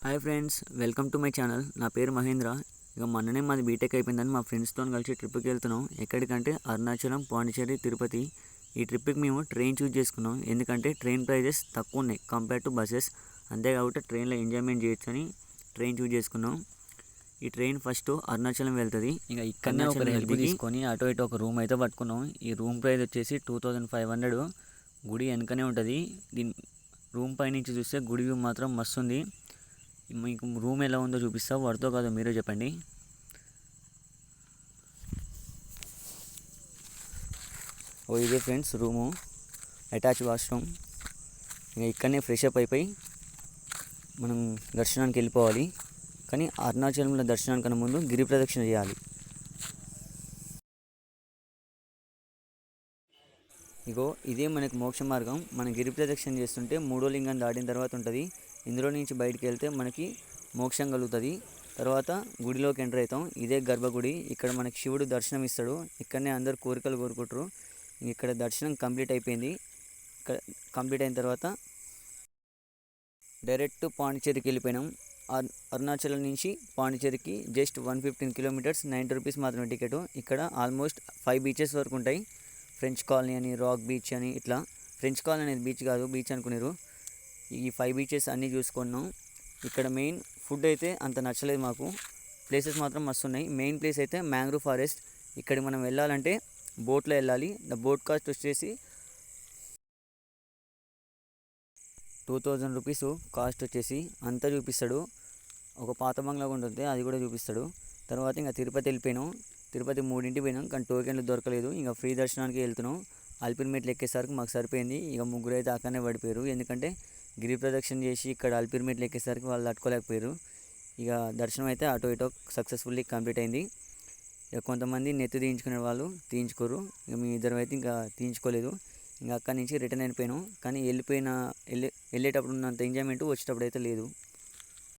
Hi friends, welcome to my channel. నా పేరు మహేంద్ర. ఇక మొన్ననే మాది బీటెక్ అయిపోయిందని మా ఫ్రెండ్స్తో కలిసి ట్రిప్కి వెళ్తున్నాం. ఎక్కడికంటే అరుణాచలం, పాండిచేరి, తిరుపతి. ఈ ట్రిప్కి మేము ట్రైన్ చూస్ చేసుకున్నాం. ఎందుకంటే ట్రైన్ ప్రైజెస్ తక్కువ ఉన్నాయి కంపేర్ టు బస్సెస్. అంతేకాకుండా ట్రైన్లో ఎంజాయ్మెంట్ చేయొచ్చు అని ట్రైన్ చూస్ చేసుకున్నాం. ఈ ట్రైన్ ఫస్ట్ అరుణాచలం వెళ్తుంది. ఇక ఇక్కడనే ఒక హెల్ప్ తీసుకొని అటు ఇటు ఒక రూమ్ అయితే పట్టుకున్నాం. ఈ రూమ్ ప్రైస్ వచ్చేసి 2500. గుడి వెనకనే ఉంటుంది. దీని రూమ్ పైనుంచి చూస్తే గుడి వ్యూ మాత్రం మస్తు ఉంది. మీకు రూమ్ ఎలా ఉందో చూపిస్తా, వర్తో కాదో మీరే చెప్పండి. ఇదే ఫ్రెండ్స్ రూము, అటాచ్ వాష్రూమ్. ఇంకా ఇక్కడనే ఫ్రెష్ అప్ అయిపోయి మనం దర్శనానికి వెళ్ళిపోవాలి. కానీ అరుణాచలంలో దర్శనానికన్నా ముందు గిరి ప్రదక్షిణ చేయాలి. ఇగో ఇదే మనకి మోక్ష మార్గం. మనం గిరి ప్రదక్షిణ చేస్తుంటే మూడో లింగం దాటిన తర్వాత ఉంటుంది. ఇందులో నుంచి బయటికి వెళ్తే మనకి మోక్షం కలుగుతుంది. తర్వాత గుడిలోకి ఎంటర్ అవుతాం. ఇదే గర్భగుడి. ఇక్కడ మనకి శివుడు దర్శనం ఇస్తాడు. ఇక్కడనే అందరు కోరికలు కోరుకుంటారు. ఇక్కడ దర్శనం కంప్లీట్ అయిపోయింది. ఇక్కడ కంప్లీట్ అయిన తర్వాత డైరెక్ట్ పాండిచేరికి వెళ్ళిపోయినాం. అరుణాచలం నుంచి పాండిచేరికి జస్ట్ 115 కిలోమీటర్స్, 90 రూపీస్ మాత్రమే టికెట్. ఇక్కడ ఆల్మోస్ట్ 5 బీచెస్ వరకు ఉంటాయి. ఫ్రెంచ్ కాలనీ అని, రాక్ బీచ్ అని, ఇట్లా. ఫ్రెంచ్ కాలనీ అనేది బీచ్ కాదు, బీచ్ అనుకున్నారు. ఈ 5 బీచెస్ అన్నీ చూసుకున్నాం. ఇక్కడ మెయిన్ ఫుడ్ అయితే అంత నచ్చలేదు మాకు. ప్లేసెస్ మాత్రం మస్తు ఉన్నాయి. మెయిన్ ప్లేస్ అయితే మ్యాంగ్రూవ్ ఫారెస్ట్. ఇక్కడికి మనం వెళ్ళాలంటే బోట్లో వెళ్ళాలి. ద బోట్ కాస్ట్ వచ్చేసి 2000 రూపీస్ కాస్ట్ వచ్చేసి. అంతా చూపిస్తాడు. ఒక పాత బంగ్లా ఉంటుంది, అది కూడా చూపిస్తాడు. తర్వాత ఇంకా తిరుపతి వెళ్ళిపోయినాం. తిరుపతి 3ంటికి పోయినాం, కానీ టోకెన్లు దొరకలేదు. ఇంకా ఫ్రీ దర్శనానికి వెళ్తున్నాం. అల్పిరిమెట్లు ఎక్కేసరికి మాకు సరిపోయింది. ఇక ముగ్గురు అయితే అక్కడనే పడిపోయారు. ఎందుకంటే గిరి ప్రదక్షిణ చేసి ఇక్కడ అల్పిరిమెట్లు ఎక్కేసరికి వాళ్ళు తట్టుకోలేకపోయారు. ఇక దర్శనం అయితే అటో ఇటో సక్సెస్ఫుల్లీ కంప్లీట్ అయింది. ఇక కొంతమంది నెత్తి తీయించుకునే వాళ్ళు తీయించుకోరు. ఇక మీ ఇద్దరం అయితే ఇంకా తీయించుకోలేదు. ఇంకా అక్కడి నుంచి రిటర్న్ అయిపోయినాం. కానీ వెళ్ళేటప్పుడు ఉన్నంత ఎంజాయ్మెంట్ వచ్చేటప్పుడు అయితే లేదు.